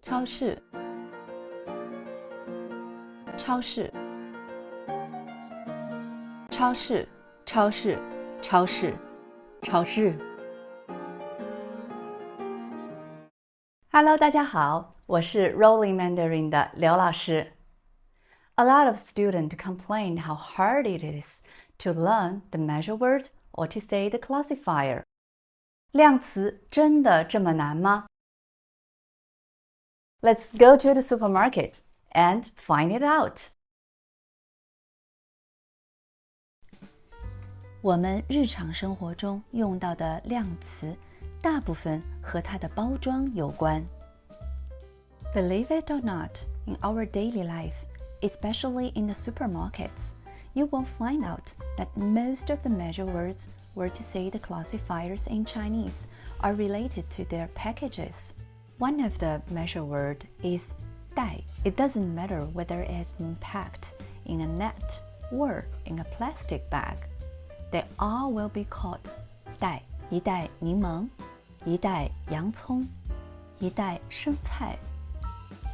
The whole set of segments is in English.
超市，超市，超市，超市，超市，超市。Hello， 大家好，我是 Rolling Mandarin 的刘老师。A lot of students complain how hard it is to learn the measure word or to say the classifier. 量词真的这么难吗？ Let's go to the supermarket and find it out. 我们日常生活中用到的量词大部分和它的包装有关。Believe it or not, in our daily life, especially in the supermarkets, you will find out that most of the measure words, or to say the classifiers in Chinese, are related to their packages. One of the measure word is 袋. It doesn't matter whether it's been packed in a net or in a plastic bag. They all will be called 袋。一袋柠檬，一袋洋葱，一袋生菜，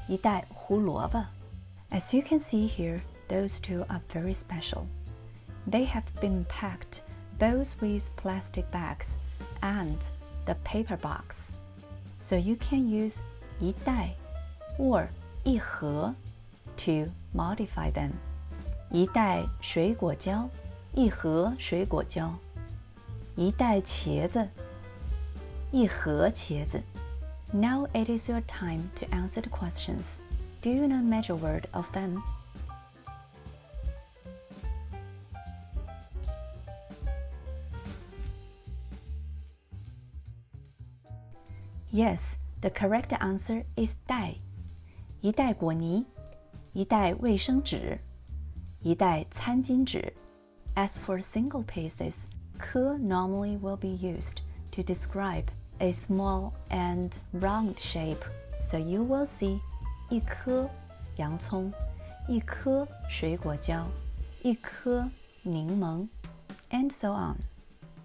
一袋胡萝卜。As you can see here, those two are very special. They have been packed both with plastic bags and the paper box. So you can use 一袋 or 一盒 to modify them. 一袋水果胶，一盒水果胶，一袋茄子，一盒茄子。Now it is your time to answer the questions. Do you know measure word of them? Yes, the correct answer is 袋。一袋果泥，一袋卫生纸，一袋餐巾纸。As for single pieces, 颗 normally will be used to describe a small and round shape. So you will see 一颗洋葱，一颗水果胶，一颗柠檬 and so on.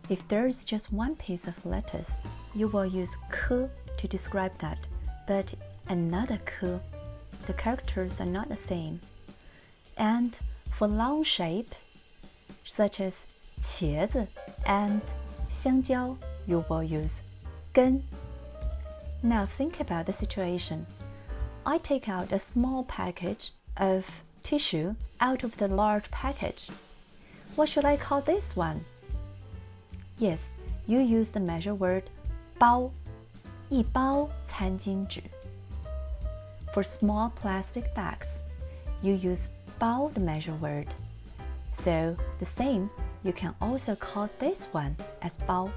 If there is just one piece of lettuce, you will use 颗 to describe that, but another 颗, the characters are not the same. And for long shape, such as 茄子 and 香蕉, you will use 根. Now think about the situation. I take out a small package of tissue out of the large package. What should I call this one? Yes, you use the measure word 包，一包餐巾纸。For small plastic bags, you use 包 the measure word. So the same, you can also call this one as 包，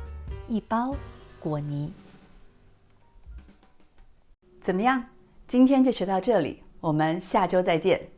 一包果泥。怎么样？今天就学到这里，我们下周再见。